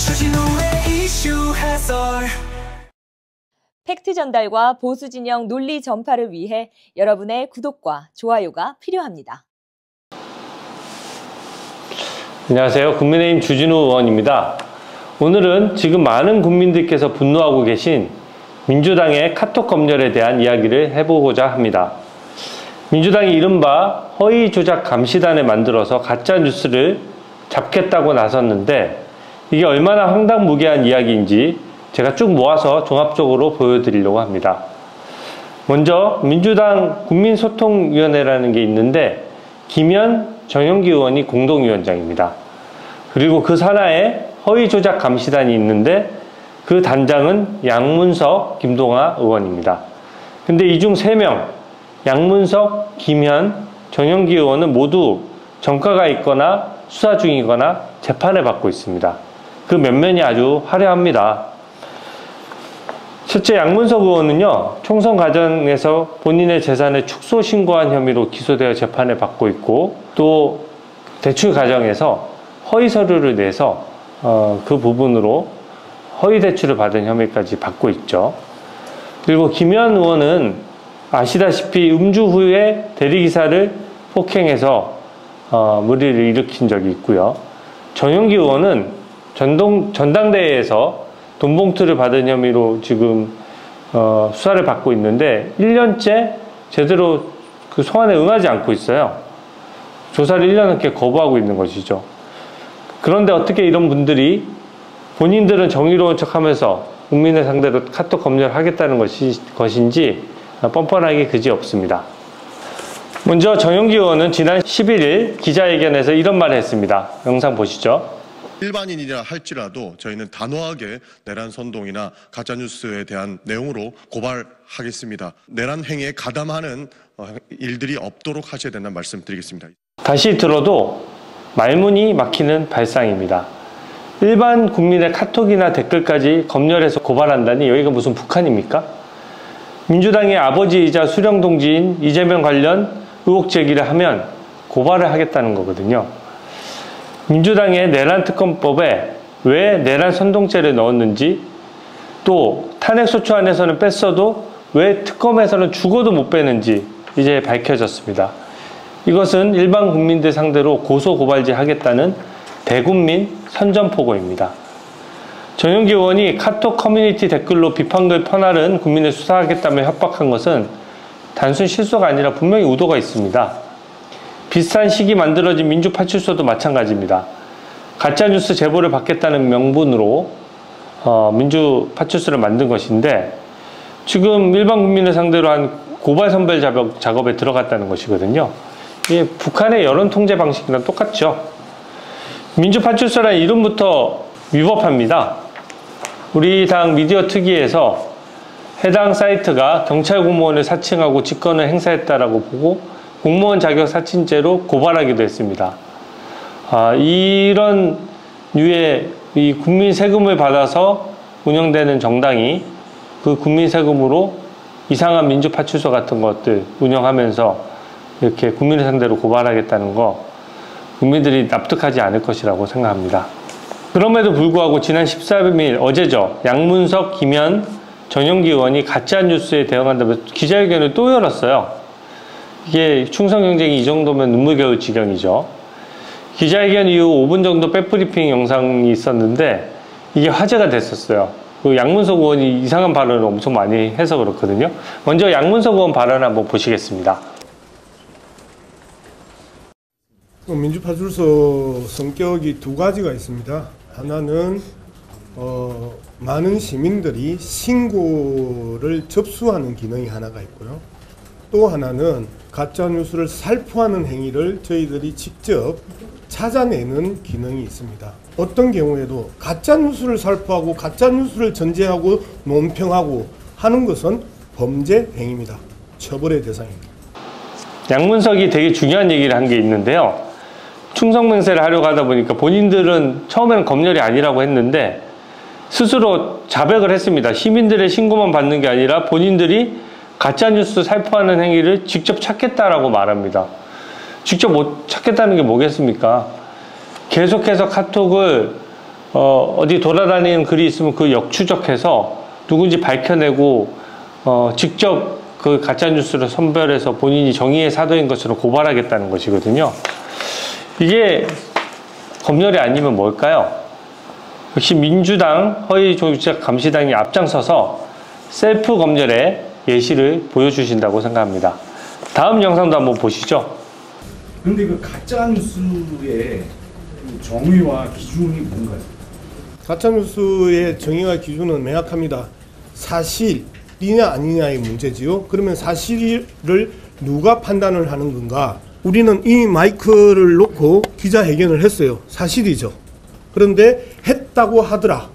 주진우의 이슈 해설. 팩트 전달과 보수 진영 논리 전파를 위해 여러분의 구독과 좋아요가 필요합니다. 안녕하세요. 국민의힘 주진우 의원입니다. 오늘은 지금 많은 국민들께서 분노하고 계신 민주당의 카톡 검열에 대한 이야기를 해보고자 합니다. 민주당이 이른바 허위 조작 감시단을 만들어서 가짜 뉴스를 잡겠다고 나섰는데 이게 얼마나 황당무계한 이야기인지 제가 쭉 모아서 종합적으로 보여드리려고 합니다. 먼저 민주당 국민소통위원회라는 게 있는데 김현, 정영기 의원이 공동위원장입니다. 그리고 그 산하에 허위 조작 감시단이 있는데 그 단장은 양문석, 김동아 의원입니다. 근데 이 중 3명, 양문석, 김현, 정영기 의원은 모두 전과가 있거나 수사 중이거나 재판을 받고 있습니다. 그 면면이 아주 화려합니다. 첫째, 양문석 의원은요, 총선 과정에서 본인의 재산을 축소 신고한 혐의로 기소되어 재판을 받고 있고, 또 대출 과정에서 허위 서류를 내서 그 부분으로 허위 대출을 받은 혐의까지 받고 있죠. 그리고 김현 의원은 아시다시피 음주 후에 대리기사를 폭행해서 물의를 일으킨 적이 있고요. 정영기 의원은 전당대회에서 돈봉투를 받은 혐의로 지금 수사를 받고 있는데 1년째 제대로 그 소환에 응하지 않고 있어요. 조사를 1년 넘게 거부하고 있는 것이죠. 그런데 어떻게 이런 분들이 본인들은 정의로운 척하면서 국민을 상대로 카톡 검열하겠다는 것인지 뻔뻔하기 그지없습니다. 먼저 정영기 의원은 지난 11일 기자회견에서 이런 말을 했습니다. 영상 보시죠. 일반인이라 할지라도 저희는 단호하게 내란 선동이나 가짜뉴스에 대한 내용으로 고발하겠습니다. 내란 행위에 가담하는 일들이 없도록 하셔야 된다는 말씀드리겠습니다. 다시 들어도 말문이 막히는 발상입니다. 일반 국민의 카톡이나 댓글까지 검열해서 고발한다니 여기가 무슨 북한입니까? 민주당의 아버지이자 수령동지인 이재명 관련 의혹 제기를 하면 고발을 하겠다는 거거든요. 민주당의 내란특검법에 왜 내란 선동죄를 넣었는지, 또 탄핵소추 안에서는 뺐어도 왜 특검에서는 죽어도 못 빼는지 이제 밝혀졌습니다. 이것은 일반 국민들 상대로 고소고발지 하겠다는 대국민 선전포고입니다. 정영기 의원이 카톡 커뮤니티 댓글로 비판글 퍼나른 국민을 수사하겠다며 협박한 것은 단순 실수가 아니라 분명히 의도가 있습니다. 비슷한 시기 만들어진 민주파출소도 마찬가지입니다. 가짜뉴스 제보를 받겠다는 명분으로 민주파출소를 만든 것인데 지금 일반 국민을 상대로 한 고발선별 작업에 들어갔다는 것이거든요. 이게 북한의 여론통제 방식이랑 똑같죠. 민주파출소라는 이름부터 위법합니다. 우리 당 미디어 특위에서 해당 사이트가 경찰 공무원을 사칭하고 직권을 행사했다라고 보고 공무원 자격 사칭죄로 고발하기도 했습니다. 이런 류의 이 국민 세금을 받아서 운영되는 정당이 그 국민 세금으로 이상한 민주파출소 같은 것들 운영하면서 이렇게 국민을 상대로 고발하겠다는 거 국민들이 납득하지 않을 것이라고 생각합니다. 그럼에도 불구하고 지난 13일 어제죠. 양문석, 김현, 정영기 의원이 가짜뉴스에 대응한다면서 기자회견을 또 열었어요. 이게 충성 경쟁이 이 정도면 눈물겨울 지경이죠. 기자회견 이후 5분 정도 백브리핑 영상이 있었는데 이게 화제가 됐었어요. 그 양문석 의원이 이상한 발언을 엄청 많이 해서 그렇거든요. 먼저 양문석 의원 발언을 한번 보시겠습니다. 민주파출소 성격이 두 가지가 있습니다. 하나는 많은 시민들이 신고를 접수하는 기능이 하나가 있고요. 또 하나는 가짜뉴스를 살포하는 행위를 저희들이 직접 찾아내는 기능이 있습니다. 어떤 경우에도 가짜뉴스를 살포하고 가짜뉴스를 전제하고 논평하고 하는 것은 범죄 행위입니다. 처벌의 대상입니다. 양문석이 되게 중요한 얘기를 한 게 있는데요. 충성맹세를 하려고 하다 보니까 본인들은 처음에는 검열이 아니라고 했는데 스스로 자백을 했습니다. 시민들의 신고만 받는 게 아니라 본인들이 가짜뉴스 살포하는 행위를 직접 찾겠다라고 말합니다. 직접 못 찾겠다는 게 뭐겠습니까? 계속해서 카톡을 어디 돌아다니는 글이 있으면 그 역추적해서 누군지 밝혀내고 직접 그 가짜뉴스를 선별해서 본인이 정의의 사도인 것처럼 고발하겠다는 것이거든요. 이게 검열이 아니면 뭘까요? 역시 민주당 허위조작 감시단이 앞장서서 셀프 검열의 예시를 보여주신다고 생각합니다. 다음 영상도 한번 보시죠. 그런데 그 가짜 뉴스의 정의와 기준이 뭔가요? 가짜뉴스의 정의와 기준은 명확합니다. 사실이냐 아니냐의 문제지요. 그러면 사실을 누가 판단을 하는 건가? 우리는 이 마이크를 놓고 기자회견을 했어요. 사실이죠. 그런데 했다고 하더라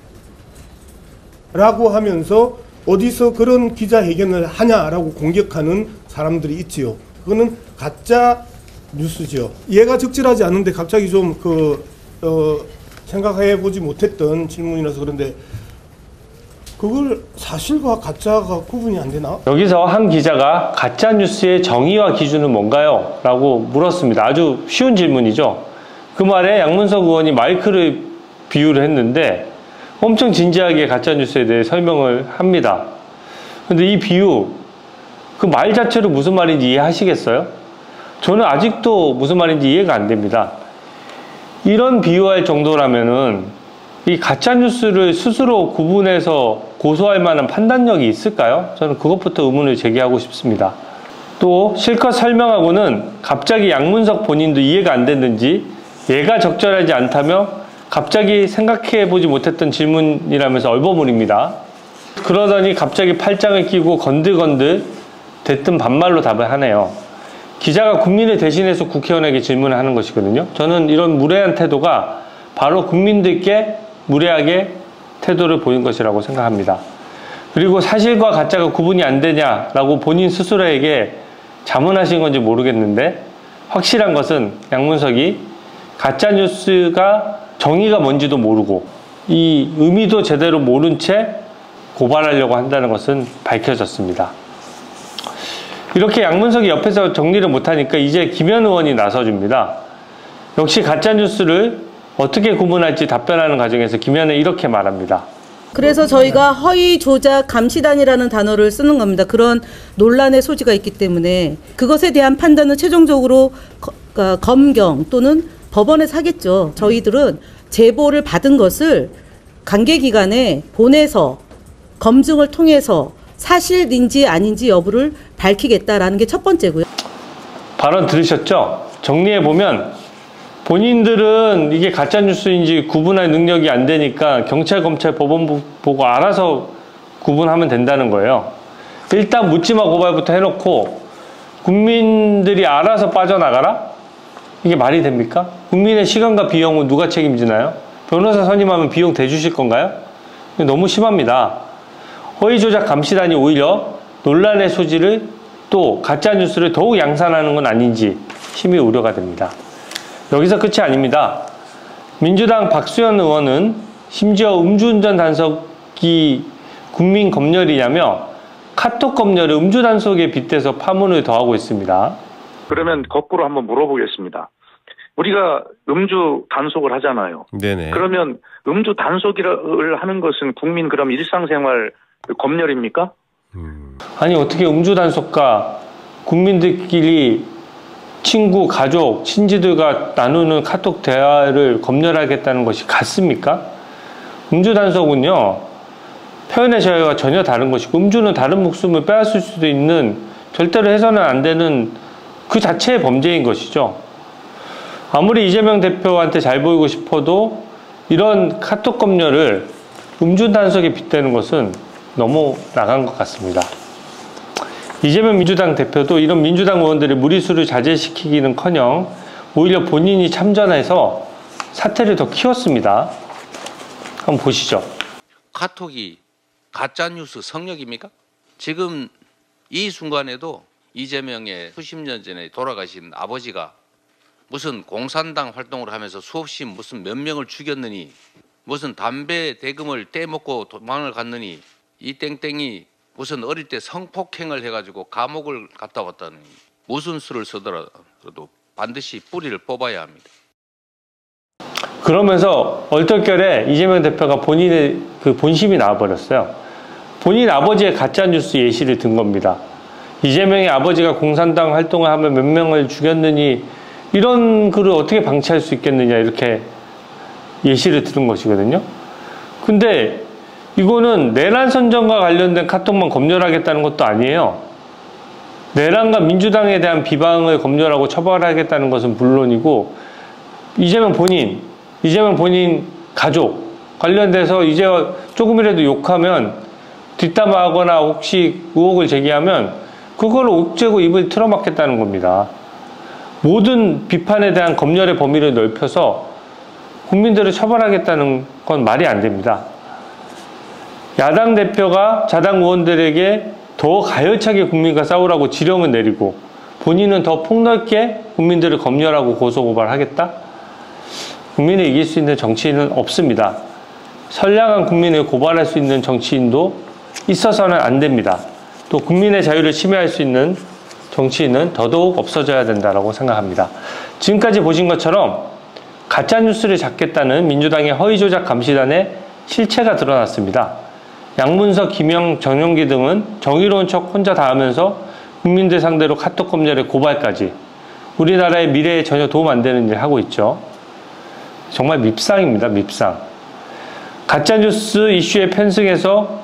라고 하면서 어디서 그런 기자회견을 하냐라고 공격하는 사람들이 있지요. 그거는 가짜 뉴스죠. 얘가 적절하지 않은데 갑자기 좀 생각해 보지 못했던 질문이라서 그런데 그걸 사실과 가짜가 구분이 안 되나? 여기서 한 기자가 가짜뉴스의 정의와 기준은 뭔가요? 라고 물었습니다. 아주 쉬운 질문이죠. 그 말에 양문석 의원이 마이크를 비유를 했는데 엄청 진지하게 가짜뉴스에 대해 설명을 합니다. 근데 이 비유, 그 말 자체로 무슨 말인지 이해하시겠어요? 저는 아직도 무슨 말인지 이해가 안 됩니다. 이런 비유할 정도라면은 이 가짜뉴스를 스스로 구분해서 고소할 만한 판단력이 있을까요? 저는 그것부터 의문을 제기하고 싶습니다. 또 실컷 설명하고는 갑자기 양문석 본인도 이해가 안 됐는지 얘가 적절하지 않다며 갑자기 생각해보지 못했던 질문이라면서 얼버무립니다. 그러더니 갑자기 팔짱을 끼고 건들건들 대뜸 반말로 답을 하네요. 기자가 국민을 대신해서 국회의원에게 질문을 하는 것이거든요. 저는 이런 무례한 태도가 바로 국민들께 무례하게 태도를 보인 것이라고 생각합니다. 그리고 사실과 가짜가 구분이 안 되냐라고 본인 스스로에게 자문하신 건지 모르겠는데 확실한 것은 양문석이 가짜뉴스가 정의가 뭔지도 모르고 이 의미도 제대로 모른 채 고발하려고 한다는 것은 밝혀졌습니다. 이렇게 양문석이 옆에서 정리를 못하니까 이제 김현 의원이 나서줍니다. 역시 가짜뉴스를 어떻게 구분할지 답변하는 과정에서 김현은 이렇게 말합니다. 그래서 저희가 허위조작감시단이라는 단어를 쓰는 겁니다. 그런 논란의 소지가 있기 때문에 그것에 대한 판단은 최종적으로 검경 또는 법원에서 하겠죠. 저희들은 제보를 받은 것을 관계기관에 보내서 검증을 통해서 사실인지 아닌지 여부를 밝히겠다라는 게 첫 번째고요. 발언 들으셨죠? 정리해보면 본인들은 이게 가짜뉴스인지 구분할 능력이 안 되니까 경찰, 검찰, 법원 보고 알아서 구분하면 된다는 거예요. 일단 묻지마 고발부터 해놓고 국민들이 알아서 빠져나가라? 이게 말이 됩니까? 국민의 시간과 비용은 누가 책임지나요? 변호사 선임하면 비용 대주실 건가요? 너무 심합니다. 허위조작 감시단이 오히려 논란의 소지를 또 가짜뉴스를 더욱 양산하는 건 아닌지 심히 우려가 됩니다. 여기서 끝이 아닙니다. 민주당 박수현 의원은 심지어 음주운전 단속이 국민 검열이냐며 카톡 검열을 음주 단속에 빗대서 파문을 더하고 있습니다. 그러면 거꾸로 한번 물어보겠습니다. 우리가 음주 단속을 하잖아요. 네네. 그러면 음주 단속을 하는 것은 국민 그럼 일상생활 검열입니까? 아니 어떻게 음주 단속과 국민들끼리 친구, 가족, 친지들과 나누는 카톡 대화를 검열하겠다는 것이 같습니까? 음주 단속은요, 표현의 자유와 전혀 다른 것이고, 음주는 다른 목숨을 빼앗을 수도 있는, 절대로 해서는 안 되는 그 자체의 범죄인 것이죠. 아무리 이재명 대표한테 잘 보이고 싶어도 이런 카톡 검열을 음주 단속에 빗대는 것은 너무 나간 것 같습니다. 이재명 민주당 대표도 이런 민주당 의원들의 무리수를 자제시키기는커녕 오히려 본인이 참전해서 사태를 더 키웠습니다. 한번 보시죠. 카톡이 가짜뉴스 성역입니까? 지금 이 순간에도 이재명의 수십 년 전에 돌아가신 아버지가 무슨 공산당 활동을 하면서 수없이 무슨 몇 명을 죽였느니 무슨 담배 대금을 떼먹고 도망을 갔느니 이 땡땡이 무슨 어릴 때 성폭행을 해가지고 감옥을 갔다 왔다니 무슨 수를 쓰더라도 반드시 뿌리를 뽑아야 합니다. 그러면서 얼떨결에 이재명 대표가 본인의 그 본심이 나와버렸어요. 본인 아버지의 가짜뉴스 예시를 든 겁니다. 이재명의 아버지가 공산당 활동을 하면 몇 명을 죽였느니 이런 글을 어떻게 방치할 수 있겠느냐 이렇게 예시를 들은 것이거든요. 근데 이거는 내란 선전과 관련된 카톡만 검열하겠다는 것도 아니에요. 내란과 민주당에 대한 비방을 검열하고 처벌하겠다는 것은 물론이고 이재명 본인 가족 관련돼서 이제 조금이라도 욕하면 뒷담화하거나 혹시 의혹을 제기하면 그걸 옥죄고 입을 틀어막겠다는 겁니다. 모든 비판에 대한 검열의 범위를 넓혀서 국민들을 처벌하겠다는 건 말이 안 됩니다. 야당 대표가 자당 의원들에게 더 가열차게 국민과 싸우라고 지령을 내리고 본인은 더 폭넓게 국민들을 검열하고 고소고발하겠다? 국민을 이길 수 있는 정치인은 없습니다. 선량한 국민을 고발할 수 있는 정치인도 있어서는 안 됩니다. 또 국민의 자유를 침해할 수 있는 정치인은 더더욱 없어져야 된다고 생각합니다. 지금까지 보신 것처럼 가짜뉴스를 잡겠다는 민주당의 허위조작 감시단의 실체가 드러났습니다. 양문석, 김영, 정용기 등은 정의로운 척 혼자 다 하면서 국민들 상대로 카톡 검열의 고발까지 우리나라의 미래에 전혀 도움 안 되는 일을 하고 있죠. 정말 밉상입니다. 밉상. 가짜뉴스 이슈에 편승해서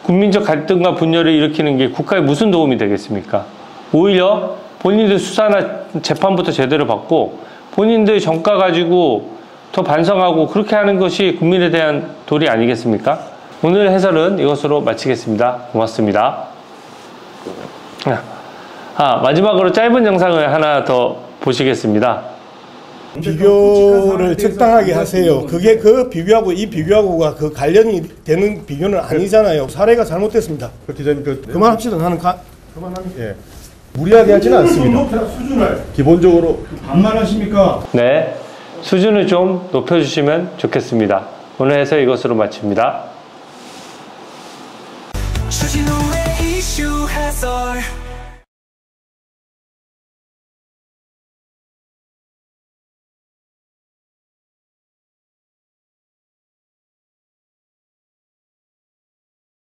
국민적 갈등과 분열을 일으키는 게 국가에 무슨 도움이 되겠습니까? 오히려 본인들 수사나 재판부터 제대로 받고 본인들 정가 가지고 더 반성하고 그렇게 하는 것이 국민에 대한 도리 아니겠습니까? 오늘 해설은 이것으로 마치겠습니다. 고맙습니다. 마지막으로 짧은 영상을 하나 더 보시겠습니다. 비교를 적당하게 하세요. 그게 그 비교하고 이 비교하고가 그 관련이 되는 비교는 아니잖아요. 사례가 잘못됐습니다. 기자님 그만합시다. 나는 그만합니다. 예. 무리하게 하지는 않습니다. 수준을 기본적으로 반말하십니까? 네, 수준을 좀 높여주시면 좋겠습니다. 오늘 해설 이것으로 마칩니다. 주진우의 이슈 해설